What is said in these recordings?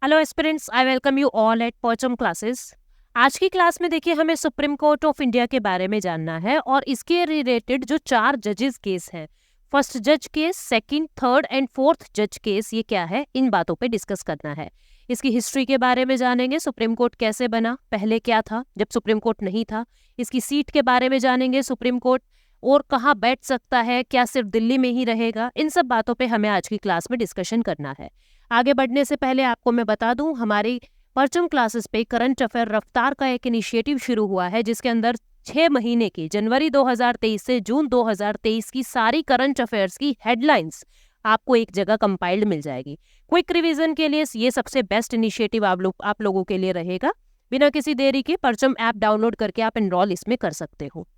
Hello aspirants, I welcome you all at परचम classes. आज की क्लास में देखिए हमें सुप्रीम कोर्ट ऑफ इंडिया के बारे में जानना है और इसके रिलेटेड जो 4 जजेस केस हैं, फर्स्ट जज case, second, third and fourth जज केस, ये क्या है, इन बातों पे डिस्कस करना है। इसकी हिस्ट्री के बारे में जानेंगे, सुप्रीम कोर्ट कैसे बना, पहले क्या था जब सुप्रीम कोर्ट नहीं था। इसकी सीट के बारे में जानेंगे, सुप्रीम कोर्ट और कहाँ बैठ सकता है, क्या सिर्फ दिल्ली में ही रहेगा। इन सब बातों पे हमें आज की क्लास में डिस्कशन करना है। आगे बढ़ने से पहले आपको मैं बता दूं, हमारी परचम क्लासेस पे करंट अफेयर रफ्तार का एक इनिशिएटिव शुरू हुआ है, जिसके अंदर 6 महीने की जनवरी 2023 से जून 2023 की सारी करंट अफेयर्स की हेडलाइंस आपको एक जगह कंपाइल्ड मिल जाएगी। क्विक रिवीजन के लिए ये सबसे बेस्ट इनिशिएटिव आप लोगों के लिए रहेगा। बिना किसी देरी के परचम ऐप डाउनलोड करके आप एनरोल इसमें कर सकते हो।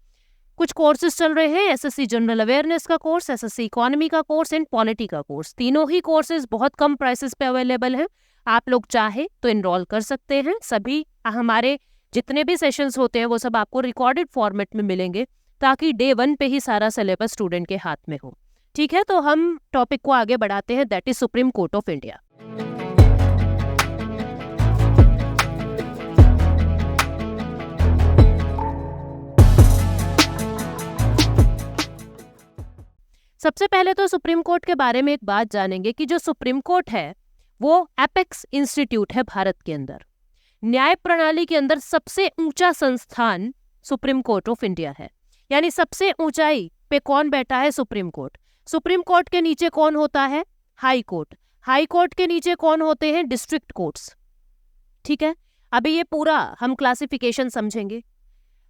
कुछ कोर्सेज चल रहे हैं, एसएससी जनरल अवेयरनेस का कोर्स, एसएससी इकोनॉमी का कोर्स एंड पॉलिटी का कोर्स। तीनों ही कोर्सेज बहुत कम प्राइसेस पे अवेलेबल हैं। आप लोग चाहे तो एनरोल कर सकते हैं। सभी हमारे जितने भी सेशंस होते हैं वो सब आपको रिकॉर्डेड फॉर्मेट में मिलेंगे, ताकि डे 1 पे ही सारा सिलेबस स्टूडेंट के हाथ में हो। ठीक है, तो हम टॉपिक को आगे बढ़ाते हैं, that is supreme court of India. सबसे पहले तो सुप्रीम कोर्ट के बारे में एक बात जानेंगे कि जो सुप्रीम कोर्ट है वो एपेक्स इंस्टीट्यूट है भारत के अंदर। न्याय प्रणाली के अंदर सबसे ऊंचा संस्थान सुप्रीम कोर्ट ऑफ इंडिया है। यानी सबसे ऊंचाई पे कौन बैठा है? Supreme court. सुप्रीम कोर्ट के नीचे कौन होता है? High court. हाई कोर्ट के नीचे कौन होते हैं? District courts. ठीक है, अभी ये पूरा हम क्लासिफिकेशन समझेंगे,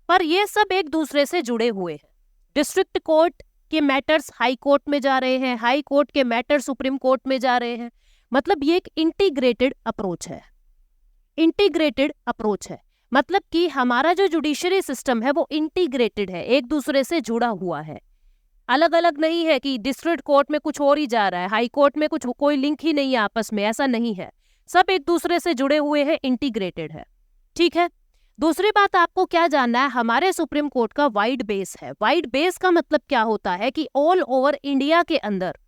पर ये सब एक दूसरे से जुड़े हुए हैं। डिस्ट्रिक्ट कोर्ट के मैटर्स हाई कोर्ट में जा रहे हैं, हाई कोर्ट के मैटर्स सुप्रीम कोर्ट में जा रहे हैं। मतलब ये एक इंटीग्रेटेड अप्रोच है। इंटीग्रेटेड अप्रोच है मतलब कि हमारा जो जुडिशरी सिस्टम है वो इंटीग्रेटेड है, एक दूसरे से जुड़ा हुआ है। अलग अलग नहीं है कि डिस्ट्रिक्ट कोर्ट में कुछ और ही जा रहा है, हाई कोर्ट में कुछ कोई लिंक ही नहीं है आपस में, ऐसा नहीं है। सब एक दूसरे से जुड़े हुए हैं, इंटीग्रेटेड है। ठीक है, दूसरी बात आपको क्या जानना है, हमारे सुप्रीम कोर्ट का वाइड बेस है। वाइड बेस का मतलब क्या होता है कि ऑल ओवर इंडिया के अंदर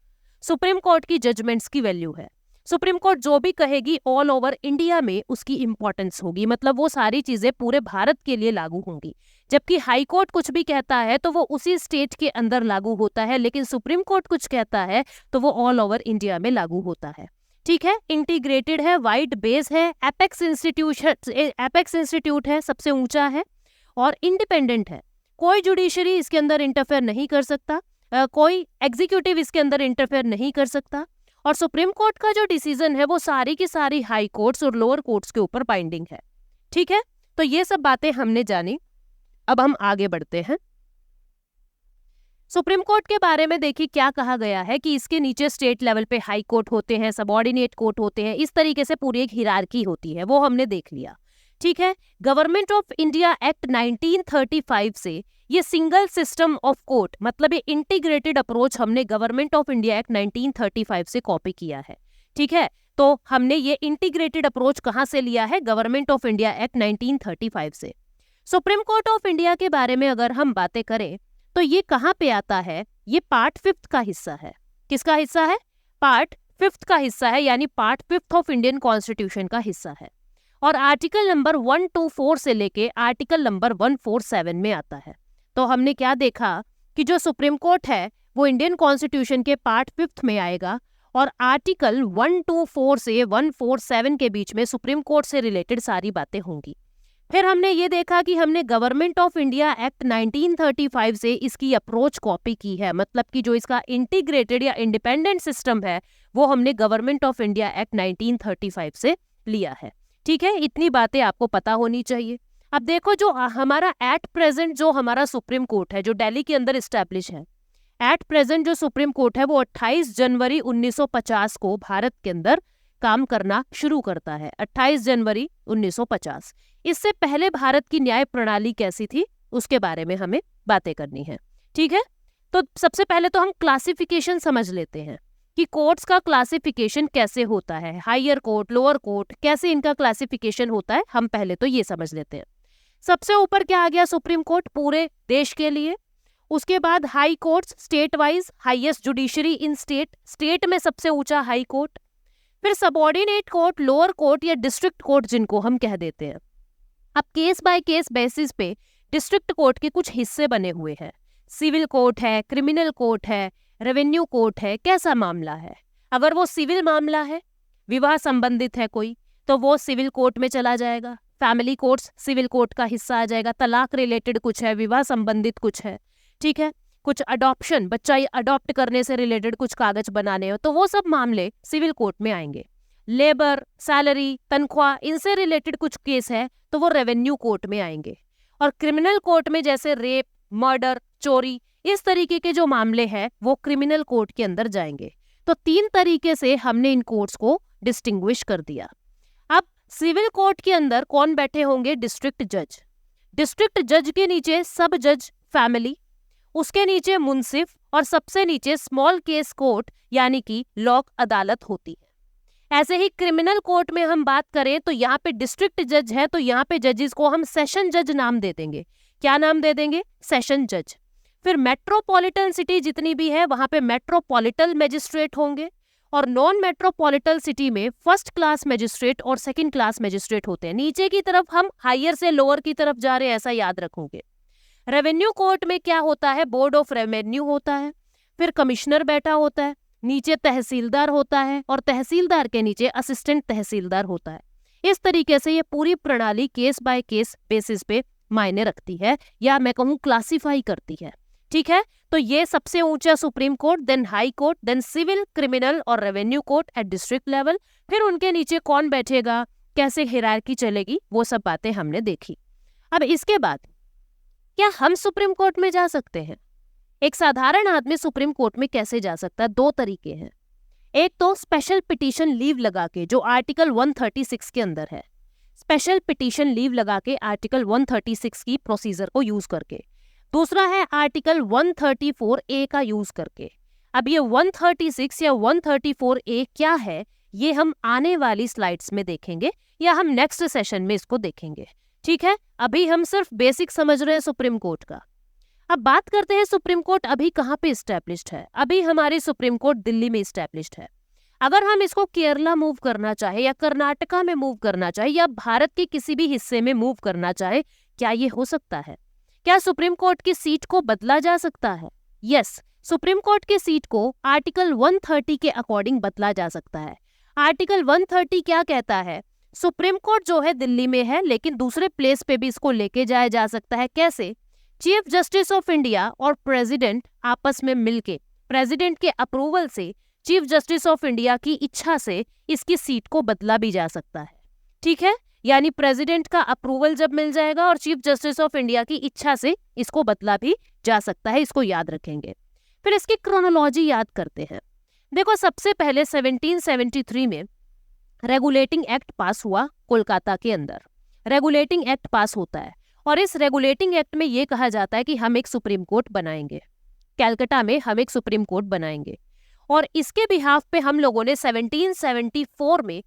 सुप्रीम कोर्ट की जजमेंट्स की वैल्यू है। सुप्रीम कोर्ट जो भी कहेगी ऑल ओवर इंडिया में उसकी इंपॉर्टेंस होगी, मतलब वो सारी चीजें पूरे भारत के लिए लागू होंगी। जबकि हाई कोर्ट कुछ भी कहता है तो वो उसी स्टेट के अंदर लागू होता है, लेकिन सुप्रीम कोर्ट कुछ कहता है तो वो ऑल ओवर इंडिया में लागू होता है। ठीक है, इंटीग्रेटेड है, वाइड बेस है, एपेक्स इंस्टीट्यूट है, सबसे ऊंचा है और इंडिपेंडेंट है। कोई जुडिशरी इसके अंदर इंटरफेयर नहीं कर सकता, कोई एग्जीक्यूटिव इसके अंदर इंटरफेयर नहीं कर सकता। और सुप्रीम कोर्ट का जो डिसीजन है वो सारी की सारी हाई कोर्ट्स और लोअर कोर्ट्स के ऊपर बाइंडिंग है। ठीक है, तो ये सब बातें हमने जानी। अब हम आगे बढ़ते हैं। सुप्रीम कोर्ट के बारे में देखिए क्या कहा गया है कि इसके नीचे स्टेट लेवल पे हाई कोर्ट होते हैं, सबऑर्डिनेट कोर्ट होते हैं, इस तरीके से पूरी एक हिरार्की होती है, वो हमने देख लिया। ठीक है, गवर्नमेंट ऑफ इंडिया एक्ट 1935 से ये सिंगल सिस्टम ऑफ कोर्ट, मतलब ये इंटीग्रेटेड अप्रोच हमने गवर्नमेंट ऑफ इंडिया एक्ट 1935 से कॉपी किया है। ठीक है, तो हमने ये इंटीग्रेटेड अप्रोच कहाँ से लिया है? गवर्नमेंट ऑफ इंडिया एक्ट 1935 से। सुप्रीम कोर्ट ऑफ इंडिया के बारे में अगर हम बातें करें तो ये कहाँ पे आता है? ये पार्ट 5 का हिस्सा है। किसका हिस्सा है? पार्ट 5 का हिस्सा है, यानी पार्ट 5 ऑफ इंडियन कॉन्स्टिट्यूशन का हिस्सा है। और आर्टिकल नंबर 124 से लेके आर्टिकल नंबर 147 में आता है। तो हमने क्या देखा कि जो सुप्रीम कोर्ट है वो इंडियन कॉन्स्टिट्यूशन के पार्ट 5 में आएगा और आर्टिकल 124 से 147 के बीच में सुप्रीम कोर्ट से रिलेटेड सारी बातें होंगी। फिर हमने ये देखा कि हमने गवर्नमेंट ऑफ इंडिया एक्ट 1935 से इसकी अप्रोच कॉपी की है, मतलब कि जो इसका इंटीग्रेटेड या इंडिपेंडेंट सिस्टम है वो हमने गवर्नमेंट ऑफ इंडिया एक्ट 1935 से लिया है। ठीक है, इतनी बातें आपको पता होनी चाहिए। अब देखो, जो हमारा एट प्रेजेंट जो हमारा सुप्रीम कोर्ट है, जो दिल्ली के अंदर इस्टेब्लिश है, एट प्रेजेंट जो सुप्रीम कोर्ट है वो 28 जनवरी 1950 को भारत के अंदर काम करना शुरू करता है। 28 जनवरी 1950। इससे पहले भारत की न्याय प्रणाली कैसी थी उसके बारे में हमें बातें करनी है। ठीक है, तो सबसे पहले तो हम क्लासिफिकेशन समझ लेते हैं कि कोर्ट्स का क्लासिफिकेशन कैसे होता है, हायर कोर्ट, लोअर कोर्ट, कैसे इनका क्लासिफिकेशन होता है, हम पहले तो ये समझ लेते हैं। सबसे ऊपर क्या आ गया? सुप्रीम कोर्ट पूरे देश के लिए। उसके बाद high courts state wise, highest judiciary इन स्टेट, स्टेट में सबसे ऊंचा हाई कोर्ट। फिर सबऑर्डिनेट कोर्ट, लोअर कोर्ट या डिस्ट्रिक्ट कोर्ट जिनको हम कह देते हैं। अब केस बाय केस बेसिस पे डिस्ट्रिक्ट कोर्ट के कुछ हिस्से बने हुए हैं। सिविल कोर्ट है, क्रिमिनल कोर्ट है, रेवेन्यू कोर्ट है। कैसा मामला है? अगर वो सिविल मामला है, विवाह संबंधित है कोई, तो वो सिविल कोर्ट में चला जाएगा। फैमिली कोर्ट्स सिविल कोर्ट का हिस्सा आ जाएगा। तलाक रिलेटेड कुछ है, विवाह संबंधित कुछ है, ठीक है, कुछ अडॉप्शन, बच्चा अडॉप्ट करने से रिलेटेड कुछ कागज बनाने हो, तो वो सब मामले सिविल कोर्ट में आएंगे। लेबर, सैलरी, तनख्वाह, इनसे रिलेटेड कुछ केस है तो वो रेवेन्यू कोर्ट में आएंगे। और क्रिमिनल कोर्ट में जैसे रेप, मर्डर, चोरी, इस तरीके के जो मामले हैं वो क्रिमिनल कोर्ट के अंदर जाएंगे। तो 3 तरीके से हमने इन कोर्ट्स को डिस्टिंग्विश कर दिया। अब सिविल कोर्ट के अंदर कौन बैठे होंगे? डिस्ट्रिक्ट जज। डिस्ट्रिक्ट जज के नीचे सब जज फैमिली, उसके नीचे मुंसिफ और सबसे नीचे स्मॉल केस कोर्ट यानी कि लोक अदालत होती है। ऐसे ही क्रिमिनल कोर्ट में हम बात करें तो यहाँ पे डिस्ट्रिक्ट जज है, तो यहाँ पे जजेस को हम सेशन जज नाम दे देंगे। क्या नाम दे देंगे? सेशन जज। फिर मेट्रोपॉलिटन सिटी जितनी भी है वहां पे मेट्रोपॉलिटन मैजिस्ट्रेट होंगे, और नॉन मेट्रोपॉलिटन सिटी में फर्स्ट क्लास मैजिस्ट्रेट और सेकंड क्लास मैजिस्ट्रेट होते हैं। नीचे की तरफ हम हायर से लोअर की तरफ जा रहे हैं, ऐसा याद रखोगे। रेवेन्यू कोर्ट में क्या होता है? बोर्ड ऑफ रेवेन्यू होता है, फिर कमिश्नर बैठा होता है, नीचे तहसीलदार होता है और तहसीलदार के नीचे असिस्टेंट तहसीलदार होता है। इस तरीके से ये पूरी प्रणाली केस बाय केस बेसिस पे मायने रखती है, या मैं कहूँ क्लासिफाई करती है, ठीक है। तो ये सबसे ऊंचा supreme court, then high court, then civil, criminal और revenue court at district level. फिर उनके नीचे कौन बैठेगा, कैसे हिरार्की चलेगी, वो सब बातें हमने देखी। अब इसके बाद क्या हम सुप्रीम कोर्ट में जा सकते हैं? एक साधारण आदमी सुप्रीम कोर्ट में कैसे जा सकता है? 2 तरीके हैं। एक तो स्पेशल पिटीशन लीव लगा के, जो आर्टिकल 136 के अंदर है, स्पेशल पिटीशन लीव लगा के आर्टिकल 136 की प्रोसीजर को यूज करके। दूसरा है आर्टिकल 134A का यूज करके। अब ये 136 या 134A क्या है, ये हम आने वाली स्लाइड्स में देखेंगे, या हम नेक्स्ट सेशन में इसको देखेंगे, ठीक है। अभी हम सिर्फ बेसिक समझ रहे हैं सुप्रीम कोर्ट का। अब बात करते हैं सुप्रीम कोर्ट अभी कहाँ पे इस्टेब्लिश्ड है। अभी हमारी सुप्रीम कोर्ट दिल्ली में इस्टेब्लिश्ड है। अगर हम इसको केरला मूव करना चाहे, या कर्नाटका में मूव करना चाहे, या भारत के किसी भी हिस्से में मूव करना चाहे, क्या ये हो सकता है? क्या सुप्रीम कोर्ट की सीट को बदला जा सकता है? यस, सुप्रीम कोर्ट की सीट को आर्टिकल 130 के अकॉर्डिंग बदला जा सकता है। आर्टिकल 130 क्या कहता है? सुप्रीम कोर्ट जो है दिल्ली में है, लेकिन दूसरे प्लेस पे भी इसको लेके जाया जा सकता है। कैसे? चीफ जस्टिस ऑफ इंडिया और प्रेसिडेंट आपस में मिलके, प्रेसिडेंट के अप्रूवल से, चीफ जस्टिस ऑफ इंडिया की इच्छा से इसकी सीट को बदला भी जा सकता है, ठीक है। यानी प्रेसिडेंट का अप्रूवल जब मिल जाएगा और चीफ जस्टिस ऑफ इंडिया की इच्छा से इसको बदला भी जा सकता है, इसको याद रखेंगे। फिर इसकी क्रोनोलॉजी याद करते हैं। देखो, सबसे पहले 1773 में रेगुलेटिंग एक्ट पास हुआ कोलकाता के अंदर। रेगुलेटिंग एक्ट पास होता है और इस रेगुलेटिंग एक्ट में ये कहा जाता है कि हम एक सुप्रीम कोर्ट बनाएंगे, कैलकाटा में हम एक सुप्रीम कोर्ट बनाएंगे। और इसके बिहाफ पे हम लोगों ने 1774 में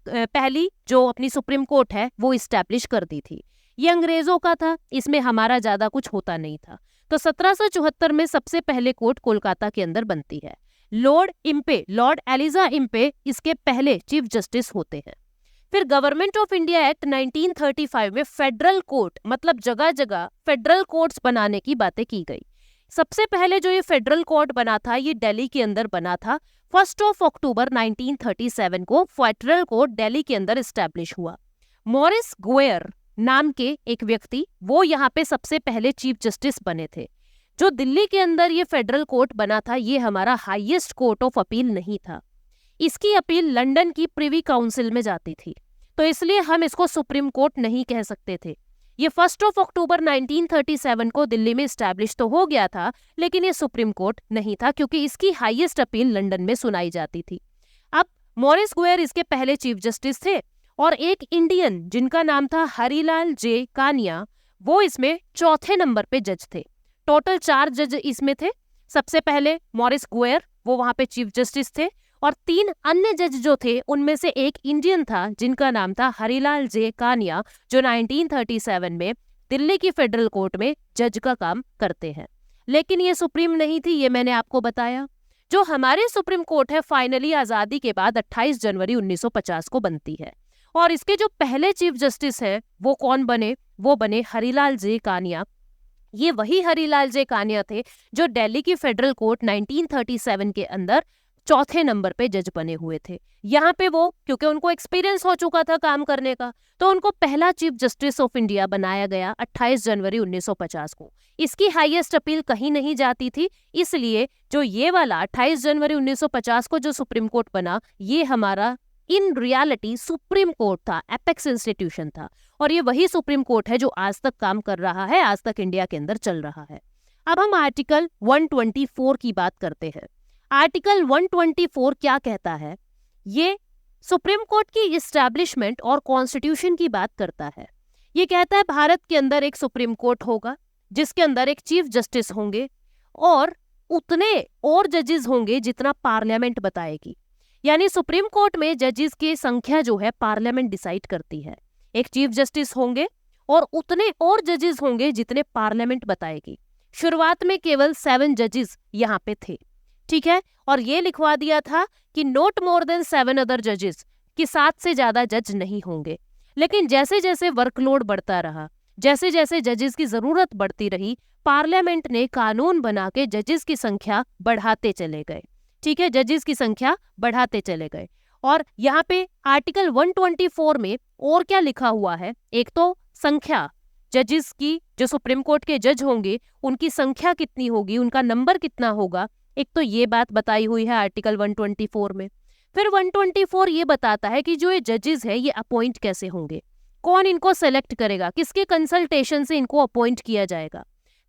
पहली जो अपनी सुप्रीम कोर्ट है वो इस्टेब्लिश कर दी थी। ये अंग्रेजों का था, इसमें हमारा ज्यादा कुछ होता नहीं था। तो 1774 में सबसे पहले कोर्ट कोलकाता के अंदर बनती है। लॉर्ड एलिजा इम्पे इसके पहले चीफ जस्टिस होते हैं। फिर गवर्नमेंट ऑफ इंडिया एक्ट 1935 में फेडरल कोर्ट, मतलब जगह जगह फेडरल कोर्ट्स बनाने की बातें की गई। सबसे पहले जो ये फेडरल कोर्ट बना था ये दिल्ली के अंदर बना था। 1 अक्टूबर 1937 को फेडरल कोर्ट दिल्ली के अंदर एस्टैब्लिश हुआ। मॉरिस गुएर नाम के एक व्यक्ति, वो यहाँ पे सबसे पहले चीफ जस्टिस बने थे। जो दिल्ली के अंदर ये फेडरल कोर्ट बना था, ये हमारा हाईएस्ट कोर्ट ऑफ अपील नहीं था। इसकी अपील लंदन की प्रिवी काउंसिल में जाती थी, तो इसलिए हम इसको सुप्रीम कोर्ट नहीं कह सकते थे। ये 1 अक्टूबर 1937 को दिल्ली में एस्टैब्लिश तो हो गया था, लेकिन ये सुप्रीम कोर्ट नहीं था क्योंकि इसकी हाईएस्ट अपील लंदन में सुनाई जाती थी। अब मॉरिस गुएर इसके पहले चीफ जस्टिस थे और एक इंडियन जिनका नाम था हरीलाल जे कानिया, वो इसमें चौथे नंबर पे जज थे। टोटल 4 जज इसमें थे। सबसे पहले मॉरिस गुएर, वो वहां पे चीफ जस्टिस थे, और 3 अन्य जज जो थे उनमें से एक इंडियन था जिनका नाम था हरीलाल जे कानिया, जो 1937 में दिल्ली की फेडरल कोर्ट में जज का काम करते हैं। लेकिन ये सुप्रीम नहीं थी, ये मैंने आपको बताया। जो हमारे सुप्रीम कोर्ट है फाइनली आजादी के बाद 28 जनवरी 1950 को बनती है। और इसके जो पहले चीफ जस्टिस है वो कौन बने? वो बने हरिलाल जे कानिया। ये वही हरिलाल जे कानिया थे जो दिल्ली की फेडरल कोर्ट 1937 के अंदर चौथे नंबर पे जज बने हुए थे। यहाँ पे वो, क्योंकि उनको एक्सपीरियंस हो चुका था काम करने का, तो उनको पहला चीफ जस्टिस ऑफ इंडिया बनाया गया 28 जनवरी 1950 को। इसकी हाईएस्ट अपील कहीं नहीं जाती थी, इसलिए जो ये वाला 28 जनवरी 1950 को जो सुप्रीम कोर्ट बना, ये हमारा इन रियलिटी सुप्रीम कोर्ट था, एपेक्स इंस्टीट्यूशन था। और ये वही सुप्रीम कोर्ट है जो आज तक काम कर रहा है, आज तक इंडिया के अंदर चल रहा है। अब हम आर्टिकल 124 की बात करते हैं। आर्टिकल 124 क्या कहता है? ये सुप्रीम कोर्ट की इस्टेब्लिशमेंट और कॉन्स्टिट्यूशन की बात करता है। ये कहता है भारत के अंदर एक सुप्रीम कोर्ट होगा जिसके अंदर एक चीफ जस्टिस होंगे और उतने और जजेस होंगे जितना पार्लियामेंट बताएगी। यानी सुप्रीम कोर्ट में जजेस की संख्या जो है पार्लियामेंट डिसाइड करती है। एक चीफ जस्टिस होंगे और उतने और जजेस होंगे जितने पार्लियामेंट बताएगी। शुरुआत में केवल 7 जजेस यहाँ पे थे, ठीक है, और ये लिखवा दिया था कि नॉट मोर देन 7 अदर जजेस, कि 7 से ज्यादा जज नहीं होंगे। लेकिन जैसे जैसे वर्कलोड बढ़ता रहा, जैसे जैसे जजेस की जरूरत बढ़ती रही, पार्लियामेंट ने कानून बना के जजेस की संख्या बढ़ाते चले गए। ठीक है, जजेस की संख्या बढ़ाते चले गए। और यहाँ पे आर्टिकल 124 में और क्या लिखा हुआ है? एक तो संख्या जजेस की, जो सुप्रीम कोर्ट के जज होंगे उनकी संख्या कितनी होगी, उनका नंबर कितना होगा, एक तो ये बात बताई हुई है आर्टिकल 124 में। फिर 124 ये बताता है कि जो ये जजेस है ये अपॉइंट कैसे होंगे, कौन इनको सेलेक्ट करेगा, किसके कंसल्टेशन से इनको अपॉइंट किया जाएगा।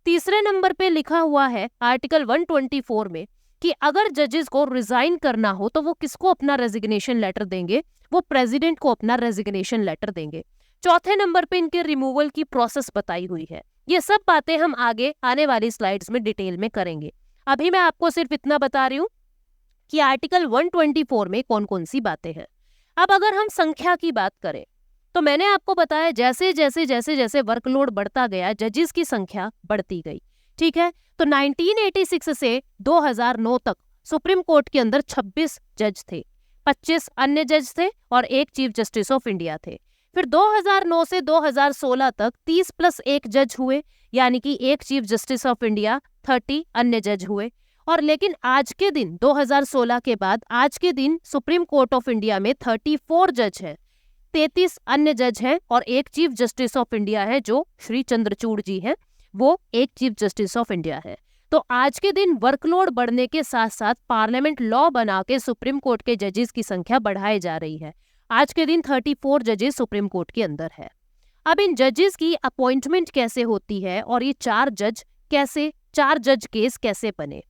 तीसरे नंबर पे लिखा हुआ है आर्टिकल 124 में कि अगर जजेस को रिजाइन करना हो तो वो किसको अपना रेजिग्नेशन लेटर देंगे? वो प्रेसिडेंट को अपना रेजिग्नेशन लेटर देंगे। चौथे नंबर पे इनके रिमूवल की प्रोसेस बताई हुई है। ये सब बातें हम आगे आने वाली स्लाइड्स में डिटेल में करेंगे। अभी मैं आपको सिर्फ इतना बता रही हूँ कि आर्टिकल 124 में कौन कौन सी बातें हैं। अब अगर हम संख्या की बात करें तो मैंने आपको बताया जैसे जैसे जैसे जैसे वर्कलोड बढ़ता गया जजेस की संख्या बढ़ती गई। ठीक है, तो 1986 से 2009 तक सुप्रीम कोर्ट के अंदर 26 जज थे, 25 अन्य जज थे और एक चीफ जस्टिस ऑफ इंडिया थे। फिर 2009 से 2016 तक 30 + 1 जज हुए, यानी कि एक चीफ जस्टिस ऑफ इंडिया, 30 अन्य जज हुए। और लेकिन आज के दिन 2016 के बाद आज के दिन सुप्रीम कोर्ट ऑफ इंडिया में 34 जज है, 33 अन्य जज हैं और एक चीफ जस्टिस ऑफ इंडिया है जो श्री चंद्रचूड़ जी हैं, वो एक चीफ जस्टिस ऑफ इंडिया है। तो आज के दिन वर्कलोड बढ़ने के साथ साथ पार्लियामेंट लॉ बना के सुप्रीम कोर्ट के जजेस की संख्या बढ़ाई जा रही है। आज के दिन 34 जजेस सुप्रीम कोर्ट के अंदर है। अब इन जजेस की अपॉइंटमेंट कैसे होती है और ये 4 जज केस कैसे बने?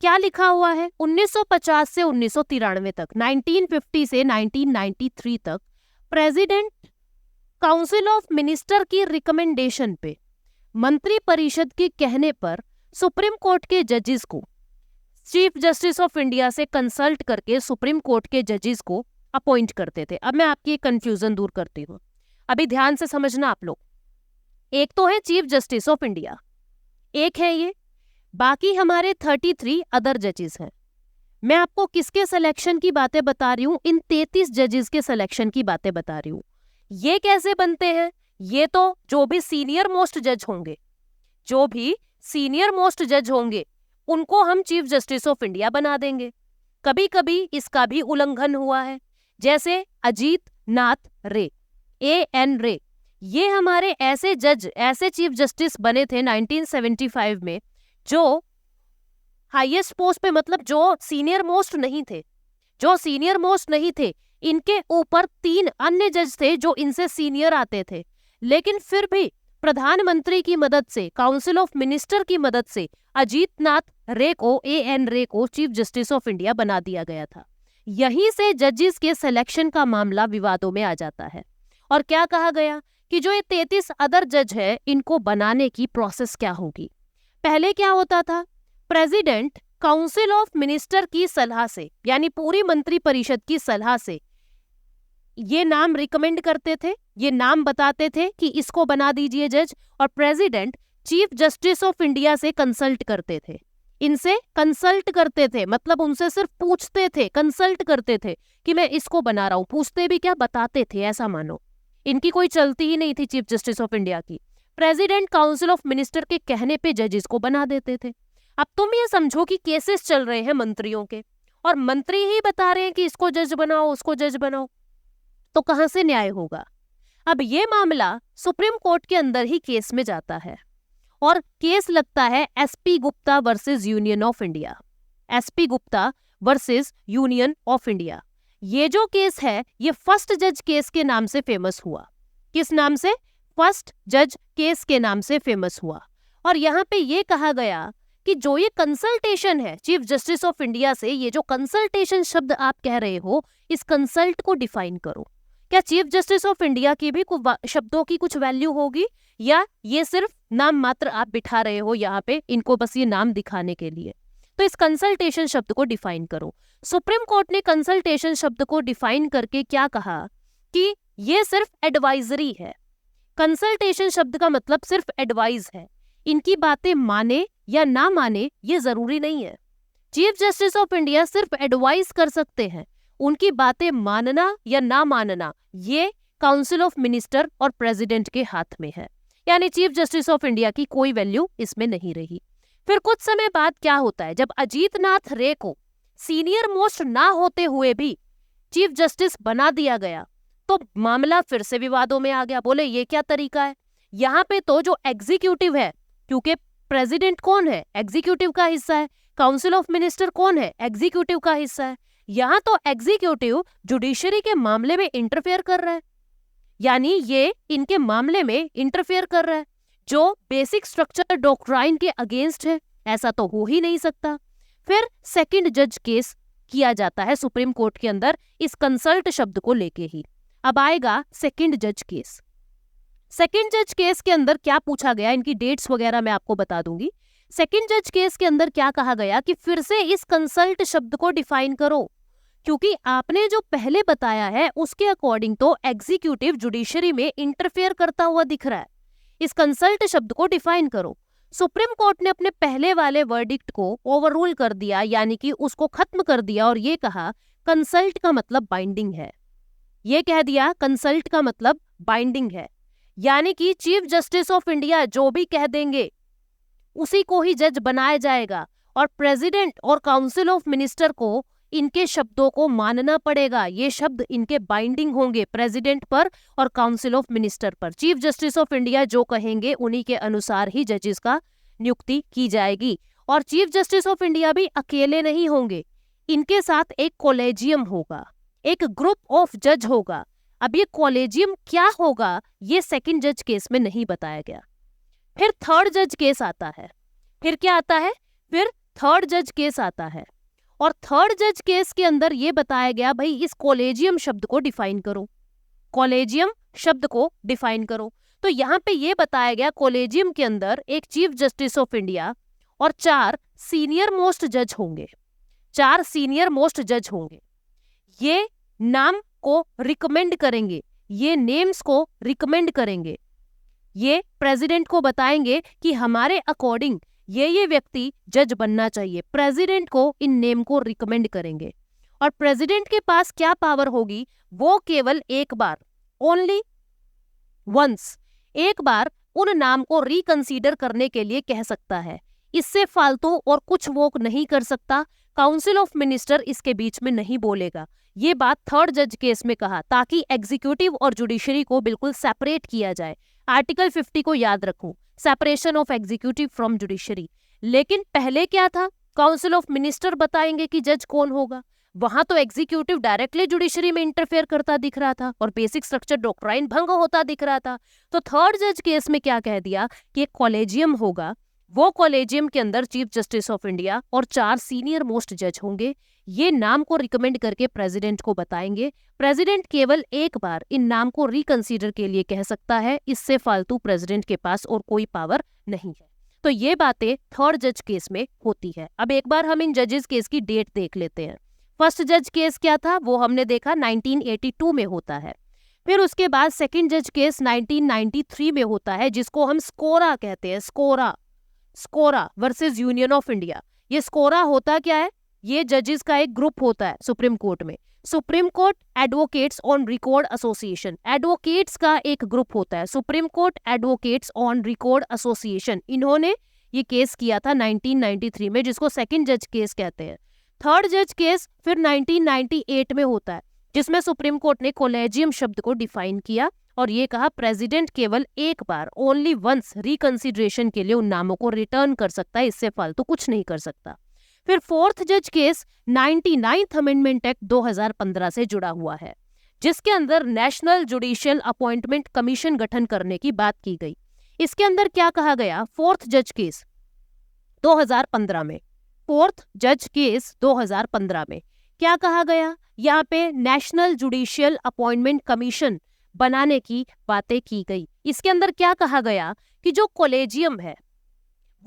क्या लिखा हुआ है? 1950 से 1993 तक, 1950 से 1993 तक प्रेसिडेंट काउंसिल ऑफ मिनिस्टर की रिकमेंडेशन पे, मंत्री परिषद के कहने पर सुप्रीम कोर्ट के जजेस को चीफ जस्टिस ऑफ इंडिया से कंसल्ट करके सुप्रीम कोर्ट के जजेस को अपॉइंट करते थे। अब मैं आपकी कंफ्यूजन दूर करती हूँ, अभी ध्यान से समझना आप लोग। एक तो है चीफ जस्टिस ऑफ इंडिया, एक है ये, बाकी हमारे 33 अदर जजेस हैं। मैं आपको किसके सिलेक्शन की बातें बता रही हूँ? इन 33 जजेस के सिलेक्शन की बातें बता रही हूँ। ये कैसे बनते हैं? ये तो जो भी सीनियर मोस्ट जज होंगे, जो भी सीनियर मोस्ट जज होंगे उनको हम चीफ जस्टिस ऑफ इंडिया बना देंगे। कभी कभी इसका भी उल्लंघन हुआ है, जैसे अजीत नाथ रे, AN रे, ये हमारे ऐसे जज, ऐसे चीफ जस्टिस बने थे 1975 में जो हाईएस्ट पोस्ट पे, मतलब जो सीनियर मोस्ट नहीं थे, इनके ऊपर 3 अन्य जज थे जो इनसे सीनियर आते थे, लेकिन फिर भी प्रधानमंत्री की मदद से, काउंसिल ऑफ मिनिस्टर की मदद से अजीत नाथ रे को, AN रे को चीफ जस्टिस ऑफ इंडिया बना दिया गया था। यहीं से जजेस के सिलेक्शन का मामला विवादों में आ जाता है। और क्या कहा गया कि जो ये 33 अदर जज है इनको बनाने की प्रोसेस क्या होगी? पहले क्या होता था? प्रेसिडेंट काउंसिल ऑफ मिनिस्टर की सलाह से, यानी पूरी मंत्री परिषद की सलाह से ये नाम रिकमेंड करते थे, ये नाम बताते थे कि इसको बना दीजिए जज, और president chief justice of India से कंसल्ट करते थे। इनसे कंसल्ट करते थे, मतलब उनसे सिर्फ पूछते थे, कंसल्ट करते थे कि मैं इसको बना रहा हूं। पूछते भी क्या, बताते थे, ऐसा मानो। इनकी कोई चलती ही नहीं थी चीफ जस्टिस ऑफ इंडिया की। प्रेसिडेंट काउंसिल ऑफ मिनिस्टर के कहने पे जजेस को बना देते थे। अब तुम ये समझो कि केसेस चल रहे हैं मंत्रियों के, और मंत्री ही बता रहे हैं कि इसको जज बनाओ, उसको जज बनाओ, तो कहां से न्याय होगा। अब ये मामला सुप्रीम कोर्ट के अंदर ही केस में जाता है, और केस लगता है SP Gupta versus union of India. SP Gupta versus union of India, ये जो केस है ये फर्स्ट जज केस के नाम से फेमस हुआ। किस नाम से? फर्स्ट जज केस के नाम से फेमस हुआ। और यहाँ पे ये कहा गया कि जो ये कंसल्टेशन है चीफ जस्टिस ऑफ इंडिया से, ये जो कंसल्टेशन शब्द आप कह रहे हो, इस कंसल्ट को डिफाइन करो। क्या चीफ जस्टिस ऑफ इंडिया की भी शब्दों की कुछ वैल्यू होगी, या ये सिर्फ नाम मात्र आप बिठा रहे हो यहाँ पे इनको बस ये नाम दिखाने के लिए? तो इस कंसल्टेशन शब्द को डिफाइन करो। सुप्रीम कोर्ट ने कंसल्टेशन शब्द को डिफाइन करके क्या कहा कि ये सिर्फ एडवाइजरी है। कंसल्टेशन शब्द का मतलब सिर्फ एडवाइस है, इनकी बातें माने या ना माने ये जरूरी नहीं है। चीफ जस्टिस ऑफ इंडिया सिर्फ एडवाइस कर सकते हैं, उनकी बातें मानना या ना मानना ये काउंसिल ऑफ मिनिस्टर और प्रेसिडेंट के हाथ में है। यानी चीफ जस्टिस ऑफ इंडिया की कोई वैल्यू इसमें नहीं रही। फिर कुछ समय बाद क्या होता है, जब अजीत नाथ रे को सीनियर मोस्ट ना होते हुए भी चीफ जस्टिस बना दिया गया, तो मामला फिर से विवादों में आ गया। बोले ये क्या तरीका है, यहाँ पे तो जो एग्जीक्यूटिव है, क्योंकि प्रेसिडेंट कौन है, एग्जीक्यूटिव का हिस्सा है, काउंसिल ऑफ मिनिस्टर कौन है, एग्जीक्यूटिव का हिस्सा है, यहाँ तो एग्जीक्यूटिव जुडिशरी के मामले में इंटरफेयर कर रहा है, यानी ये इनके मामले में इंटरफेयर कर रहा है, जो बेसिक स्ट्रक्चर डॉक्ट्राइन के अगेंस्ट है। ऐसा तो हो ही नहीं सकता। फिर सेकंड जज केस किया जाता है सुप्रीम कोर्ट के अंदर इस कंसल्ट शब्द को लेके ही। अब आएगा सेकंड जज केस। सेकंड जज केस के अंदर क्या पूछा गया, इनकी डेट्स वगैरह मैं आपको बता दूंगी। सेकंड जज केस के अंदर क्या कहा गया कि फिर से इस कंसल्ट शब्द को डिफाइन करो, क्योंकि आपने जो पहले बताया है उसके अकॉर्डिंग तो एग्जीक्यूटिव जुडिशरी में इंटरफेयर करता हुआ दिख रहा है। इस कंसल्ट शब्द को डिफाइन करो। सुप्रीम कोर्ट ने अपने पहले वाले वर्डिक्ट को ओवररूल कर दिया, यानी कि उसको खत्म कर दिया, और ये कहा कंसल्ट का मतलब बाइंडिंग है। ये कह दिया कंसल्ट का मतलब बाइंडिंग है, यानी कि चीफ जस्टिस ऑफ इंडिया जो भी कह देंगे उसी को ही जज बनाया जाएगा, और प्रेसिडेंट और काउंसिल ऑफ मिनिस्टर को इनके शब्दों को मानना पड़ेगा। ये शब्द इनके बाइंडिंग होंगे प्रेसिडेंट पर और काउंसिल ऑफ मिनिस्टर पर। चीफ जस्टिस ऑफ इंडिया जो कहेंगे उन्हीं के अनुसार ही जजेस का नियुक्ति की जाएगी। और चीफ जस्टिस ऑफ इंडिया भी अकेले नहीं होंगे, इनके साथ एक कॉलेजियम होगा, एक ग्रुप ऑफ जज होगा। अब ये कॉलेजियम क्या होगा ये सेकंड जज केस में नहीं बताया गया। फिर थर्ड जज केस आता है। फिर क्या आता है, फिर थर्ड जज केस आता है, और थर्ड जज केस के अंदर ये बताया गया भाई इस कॉलेजियम शब्द को डिफाइन करो, कॉलेजियम शब्द को डिफाइन करो। तो यहाँ पे ये बताया गया कॉलेजियम के अंदर एक चीफ जस्टिस ऑफ इंडिया और 4 सीनियर मोस्ट जज होंगे, 4 सीनियर मोस्ट जज होंगे। ये नाम को रिकमेंड करेंगे, ये नेम्स को रिकमेंड करेंगे, ये प्रेसिडेंट को बताएंगे कि हमारे अकॉर्डिंग ये व्यक्ति जज बनना चाहिए। प्रेसिडेंट को इन नेम को रिकमेंड करेंगे, और प्रेसिडेंट के पास क्या पावर होगी, वो केवल एक बार, ओनली वंस, एक बार उन नाम को रिकंसीडर करने के लिए कह सकता है। इससे फालतू और कुछ वो नहीं कर सकता। काउंसिल ऑफ मिनिस्टर इसके बीच में नहीं बोलेगा। ये बात थर्ड जज केस में कहा ताकि एग्जीक्यूटिव और जुडिशरी को बिल्कुल सेपरेट किया जाए। आर्टिकल 50 को याद रखूं, separation of executive from judiciary. लेकिन पहले क्या था, काउंसिल ऑफ मिनिस्टर बताएंगे कि जज कौन होगा, वहां तो एग्जीक्यूटिव डायरेक्टली जुडिशरी में इंटरफेयर करता दिख रहा था और बेसिक स्ट्रक्चर डॉक्ट्राइन भंग होता दिख रहा था। तो थर्ड जज केस में क्या कह दिया कि एक कॉलेजियम होगा, वो कॉलेजियम के अंदर चीफ जस्टिस ऑफ इंडिया और 4 सीनियर मोस्ट जज होंगे। ये नाम को रिकमेंड करके प्रेसिडेंट को बताएंगे। प्रेसिडेंट केवल एक बार इन नाम को रिकंसीडर के लिए कह सकता है, इससे फालतू प्रेसिडेंट के पास और कोई पावर नहीं है। तो ये बातें थर्ड जज केस में होती है। अब एक बार हम इन जजेस केस की डेट देख लेते हैं। फर्स्ट जज केस क्या था वो हमने देखा 1982 में होता है। फिर उसके बाद सेकंड जज केस 1993 में होता है, जिसको हम स्कोरा कहते हैं। स्कोरा वर्सेस यूनियन ऑफ इंडिया। ये स्कोरा होता क्या है? ये जजेस का एक ग्रुप होता है सुप्रीम कोर्ट में। Supreme court advocates on record association, advocates का एक ग्रुप होता है, supreme court advocates on record association. इन्होंने ये केस किया था 1993 में, जिसको सेकंड जज केस कहते हैं। थर्ड जज केस फिर 1998 में होता है, जिसमें सुप्रीम कोर्ट ने कोलेजियम शब्द को डिफाइन किया और ये कहा प्रेसिडेंट केवल एक बार, ओनली वंस, रिकंसिडरेशन के लिए उन नामों को रिटर्न कर सकता है, इससे फालतू कुछ नहीं कर सकता। फिर फोर्थ जज केस 99th अमेंडमेंट एक्ट 2015 से जुड़ा हुआ है, जिसके अंदर नेशनल जुडिशियल अपॉइंटमेंट कमीशन गठन करने की बात की गई। इसके अंदर क्या कहा गया? फोर्थ जज केस 2015 में, फोर्थ जज केस 2015 में क्या कहा गया? यहाँ पे नेशनल जुडिशियल अपॉइंटमेंट कमीशन बनाने की बातें की गई। इसके अंदर क्या कहा गया कि जो कॉलेजियम है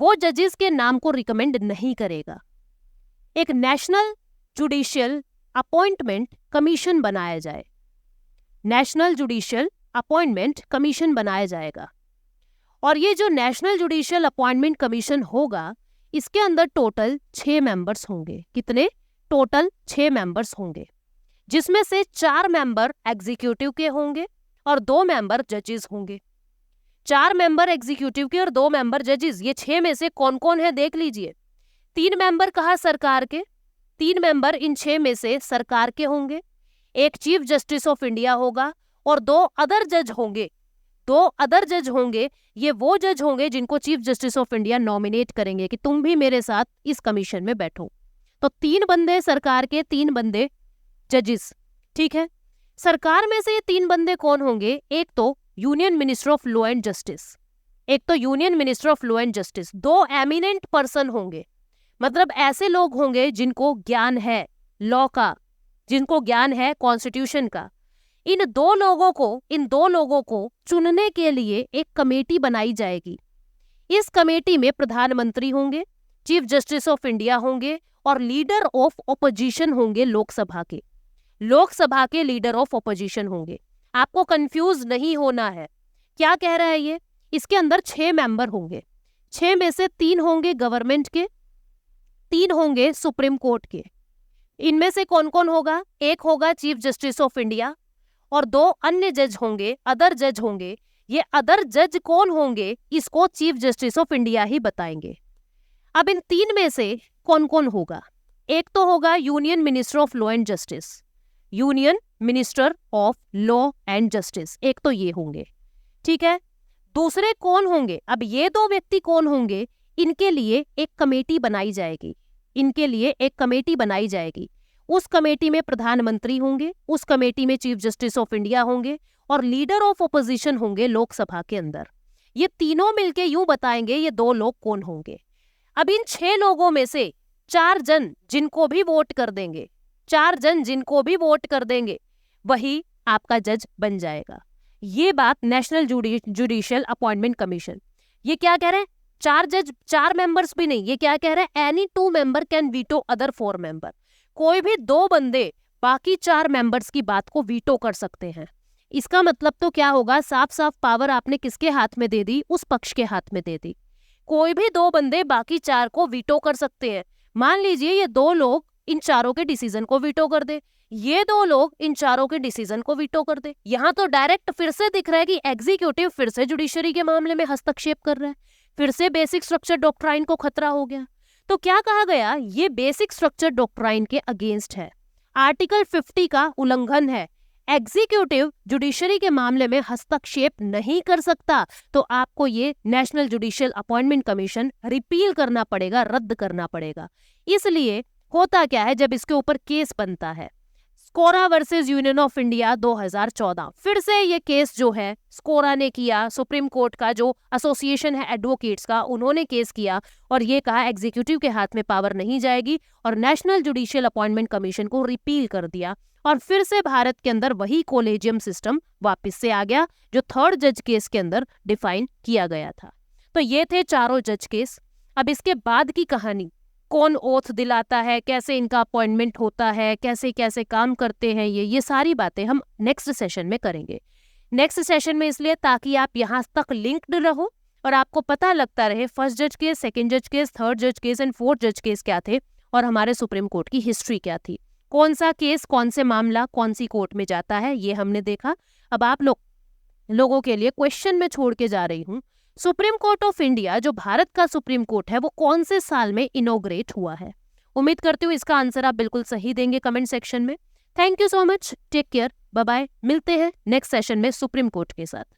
वो जजेस के नाम को रिकमेंड नहीं करेगा, एक नेशनल जुडिशियल अपॉइंटमेंट कमीशन बनाया जाए, नेशनल जुडिशियल अपॉइंटमेंट कमीशन बनाया जाएगा। और ये जो नेशनल जुडिशियल अपॉइंटमेंट कमीशन होगा, इसके अंदर टोटल 6 मेंबर्स होंगे। कितने? टोटल 6 मेंबर्स होंगे, जिसमें से 4 मेंबर एग्जीक्यूटिव के होंगे और 2 मेंबर जजेस होंगे। 4 मेंबर एग्जीक्यूटिव के और 2 मेंबर जजेस। ये 6 में से कौन कौन है देख लीजिए। 3 मेंबर कहा सरकार के, 3 मेंबर इन 6 में से सरकार के होंगे, एक चीफ जस्टिस ऑफ इंडिया होगा और 2 अदर जज होंगे। 2 अदर जज होंगे, ये वो जज होंगे जिनको chief justice of India nominate करेंगे कि तुम भी मेरे साथ इस कमीशन में बैठो। तो 3 बंदे सरकार के, 3 बंदे जजेस। ठीक है, सरकार में से ये 3 बंदे कौन होंगे? एक तो union minister of law and justice, एक तो union minister of law and justice. 2 eminent person होंगे, मतलब ऐसे लोग होंगे जिनको ज्ञान है लॉ का, जिनको ज्ञान है कॉन्स्टिट्यूशन का। इन दो लोगों को चुनने के लिए एक कमेटी बनाई जाएगी। इस कमेटी में प्रधानमंत्री होंगे, चीफ जस्टिस ऑफ इंडिया होंगे और लीडर ऑफ ऑपोजिशन होंगे, लोकसभा के लीडर ऑफ ऑपोजिशन होंगे। आपको कंफ्यूज नहीं होना है, क्या कह रहा है ये? इसके अंदर 6 मेंबर होंगे, 6 में से 3 होंगे गवर्नमेंट के, 3 होंगे सुप्रीम कोर्ट के। इनमें से कौन कौन होगा? एक होगा चीफ जस्टिस ऑफ इंडिया और 2 अन्य जज होंगे, अदर जज होंगे। ये अदर जज कौन होंगे इसको चीफ जस्टिस ऑफ इंडिया ही बताएंगे। अब इन 3 में से कौन कौन होगा? एक तो होगा union minister of law and justice, union minister of law and justice, एक तो ये होंगे। ठीक है, दूसरे कौन होंगे? अब ये 2 व्यक्ति कौन होंगे? इनके लिए एक कमेटी बनाई जाएगी, उस कमेटी में प्रधानमंत्री होंगे, उस कमेटी में चीफ जस्टिस ऑफ इंडिया होंगे और लीडर ऑफ ऑपोजिशन होंगे लोकसभा के अंदर। ये तीनों मिलके यूं बताएंगे ये 2 लोग कौन होंगे। अब इन 6 लोगों में से 4 जन जिनको भी वोट कर देंगे वही आपका जज बन जाएगा। ये बात नेशनल जुडिशियल अपॉइंटमेंट कमीशन, ये क्या कह रहे हैं? 4 मेंबर्स भी नहीं, ये क्या कह रहे हैं? Any 2 member can veto other 4 member. कोई भी 2 बंदे बाकी 4 मेंबर्स की बात को वीटो कर सकते हैं। इसका मतलब तो क्या होगा? साफ साफ पावर आपने किसके हाथ में दे दी? उस पक्ष के हाथ में दे दी। कोई भी 2 बंदे बाकी 4 को वीटो कर सकते हैं। मान लीजिए ये 2 लोग इन चारों के डिसीजन को वीटो कर दे, ये 2 लोग इन चारों के डिसीजन को वीटो कर दे। यहाँ तो डायरेक्ट फिर से दिख रहा है कि एग्जीक्यूटिव फिर से जुडिशरी के मामले में हस्तक्षेप कर रहा है, फिर से बेसिक स्ट्रक्चर डॉक्ट्राइन को खतरा हो गया। तो क्या कहा गया? ये बेसिक स्ट्रक्चर डॉक्ट्राइन के अगेंस्ट है, आर्टिकल 50 का उल्लंघन है। एग्जीक्यूटिव जुडिशरी के मामले में हस्तक्षेप नहीं कर सकता, तो आपको ये national judicial appointment commission repeal करना पड़ेगा, रद्द करना पड़ेगा। इसलिए होता क्या है, जब इसके ऊपर केस बनता है, स्कोरा वर्सेस यूनियन ऑफ इंडिया 2014, फिर से ये केस जो है स्कोरा ने किया, सुप्रीम कोर्ट का जो एसोसिएशन है एडवोकेट्स का, उन्होंने केस किया और ये कहा एग्जीक्यूटिव के हाथ में पावर नहीं जाएगी और नेशनल जुडिशियल अपॉइंटमेंट कमीशन को रिपील कर दिया। और फिर से भारत के अंदर वही कोलेजियम सिस्टम वापस से आ गया जो थर्ड जज केस के अंदर डिफाइन किया गया था। तो ये थे चारों जज केस। अब इसके बाद की कहानी, कौन ओथ दिलाता है, कैसे इनका अपॉइंटमेंट होता है, कैसे कैसे काम करते हैं, ये सारी बातें हम नेक्स्ट सेशन में करेंगे। नेक्स्ट सेशन में इसलिए ताकि आप यहाँ तक लिंक्ड रहो, और आपको पता लगता रहे फर्स्ट जज केस, सेकंड जज केस, थर्ड जज केस एंड फोर्थ जज केस क्या थे और हमारे सुप्रीम कोर्ट की हिस्ट्री क्या थी, कौन सा केस, कौन से मामला कौन सी कोर्ट में जाता है, ये हमने देखा। अब आप लोगों के लिए क्वेश्चन में छोड़ के जा रही हूँ, सुप्रीम कोर्ट ऑफ इंडिया जो भारत का सुप्रीम कोर्ट है वो कौन से साल में इनॉग्रेट हुआ है? उम्मीद करती हूँ इसका आंसर आप बिल्कुल सही देंगे कमेंट सेक्शन में। Thank you so much, take care, bye bye, मिलते हैं नेक्स्ट सेशन में सुप्रीम कोर्ट के साथ।